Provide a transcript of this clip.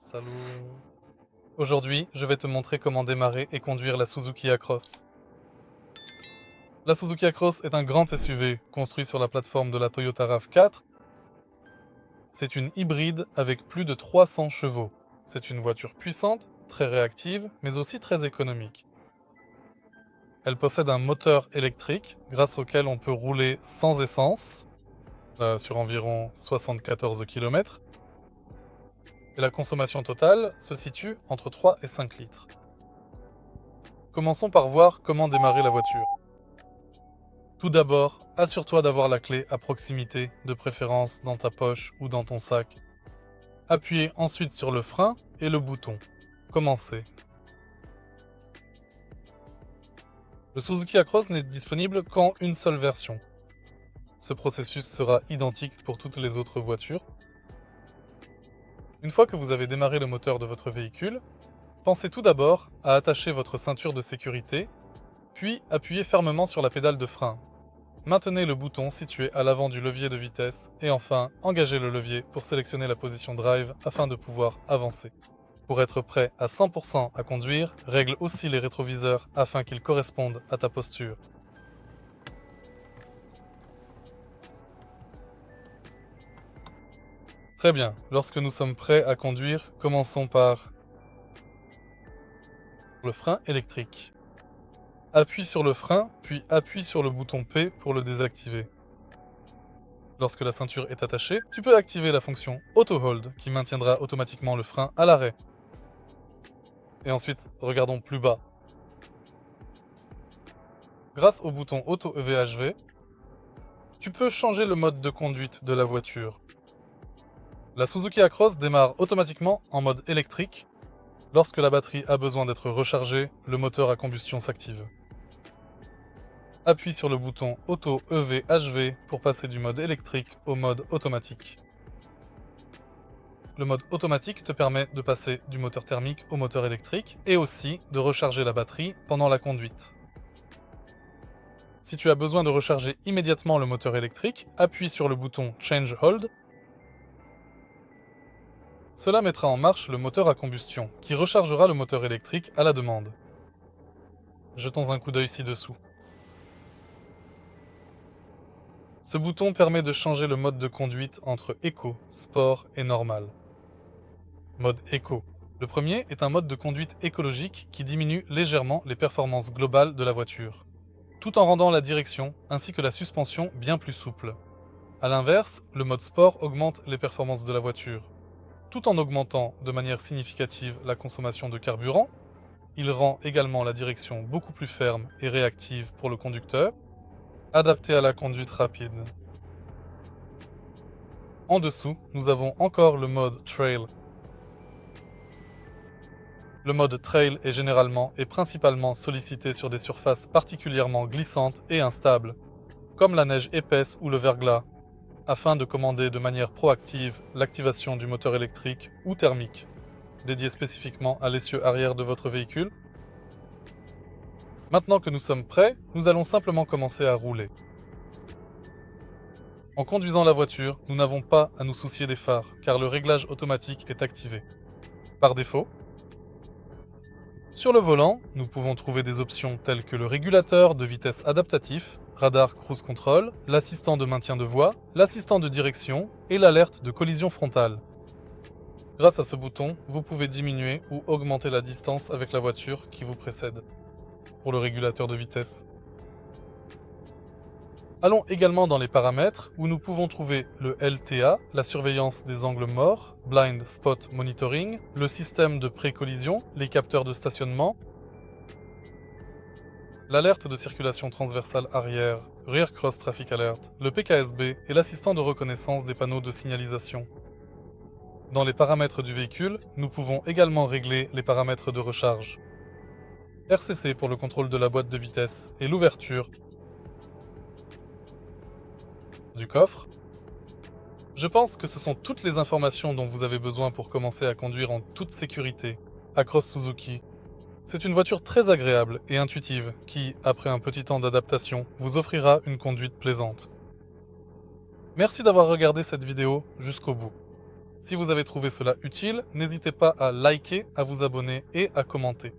Salut. Aujourd'hui, je vais te montrer comment démarrer et conduire la Suzuki Acros. La Suzuki Acros est un grand SUV construit sur la plateforme de la Toyota RAV4. C'est une hybride avec plus de 300 chevaux. C'est une voiture puissante, très réactive, mais aussi très économique. Elle possède un moteur électrique grâce auquel on peut rouler sans essence sur environ 74 km. Et la consommation totale se situe entre 3 et 5 litres. Commençons par voir comment démarrer la voiture. Tout d'abord, assure-toi d'avoir la clé à proximité, de préférence dans ta poche ou dans ton sac. Appuyez ensuite sur le frein et le bouton. Commencez. Le Suzuki Acros n'est disponible qu'en une seule version. Ce processus sera identique pour toutes les autres voitures. Une fois que vous avez démarré le moteur de votre véhicule, pensez tout d'abord à attacher votre ceinture de sécurité, puis appuyez fermement sur la pédale de frein. Maintenez le bouton situé à l'avant du levier de vitesse et enfin, engagez le levier pour sélectionner la position drive afin de pouvoir avancer. Pour être prêt à 100% à conduire, règle aussi les rétroviseurs afin qu'ils correspondent à ta posture. Très bien, lorsque nous sommes prêts à conduire, commençons par le frein électrique. Appuie sur le frein, puis appuie sur le bouton P pour le désactiver. Lorsque la ceinture est attachée, tu peux activer la fonction Auto Hold qui maintiendra automatiquement le frein à l'arrêt. Et ensuite, regardons plus bas. Grâce au bouton Auto EVHV, tu peux changer le mode de conduite de la voiture. La Suzuki Acros démarre automatiquement en mode électrique. Lorsque la batterie a besoin d'être rechargée, le moteur à combustion s'active. Appuie sur le bouton Auto EVHV pour passer du mode électrique au mode automatique. Le mode automatique te permet de passer du moteur thermique au moteur électrique et aussi de recharger la batterie pendant la conduite. Si tu as besoin de recharger immédiatement le moteur électrique, appuie sur le bouton Change Hold. Cela mettra en marche le moteur à combustion, qui rechargera le moteur électrique à la demande. Jetons un coup d'œil ci-dessous. Ce bouton permet de changer le mode de conduite entre Eco, Sport et Normal. Mode Eco. Le premier est un mode de conduite écologique qui diminue légèrement les performances globales de la voiture, tout en rendant la direction ainsi que la suspension bien plus souples. A l'inverse, le mode Sport augmente les performances de la voiture. Tout en augmentant de manière significative la consommation de carburant, il rend également la direction beaucoup plus ferme et réactive pour le conducteur, adaptée à la conduite rapide. En dessous, nous avons encore le mode Trail. Le mode Trail est généralement et principalement sollicité sur des surfaces particulièrement glissantes et instables, comme la neige épaisse ou le verglas, afin de commander de manière proactive l'activation du moteur électrique ou thermique, dédié spécifiquement à l'essieu arrière de votre véhicule. Maintenant que nous sommes prêts, nous allons simplement commencer à rouler. En conduisant la voiture, nous n'avons pas à nous soucier des phares, car le réglage automatique est activé. Par défaut, sur le volant, nous pouvons trouver des options telles que le régulateur de vitesse adaptatif, radar cruise control, l'assistant de maintien de voie, l'assistant de direction et l'alerte de collision frontale. Grâce à ce bouton, vous pouvez diminuer ou augmenter la distance avec la voiture qui vous précède. Pour le régulateur de vitesse. Allons également dans les paramètres où nous pouvons trouver le LTA, la surveillance des angles morts, Blind Spot Monitoring, le système de pré-collision, les capteurs de stationnement, l'alerte de circulation transversale arrière, Rear Cross Traffic Alert, le PKSB et l'assistant de reconnaissance des panneaux de signalisation. Dans les paramètres du véhicule, nous pouvons également régler les paramètres de recharge. RCC pour le contrôle de la boîte de vitesse et l'ouverture du coffre. Je pense que ce sont toutes les informations dont vous avez besoin pour commencer à conduire en toute sécurité. Acros Suzuki. C'est une voiture très agréable et intuitive qui, après un petit temps d'adaptation, vous offrira une conduite plaisante. Merci d'avoir regardé cette vidéo jusqu'au bout. Si vous avez trouvé cela utile, n'hésitez pas à liker, à vous abonner et à commenter.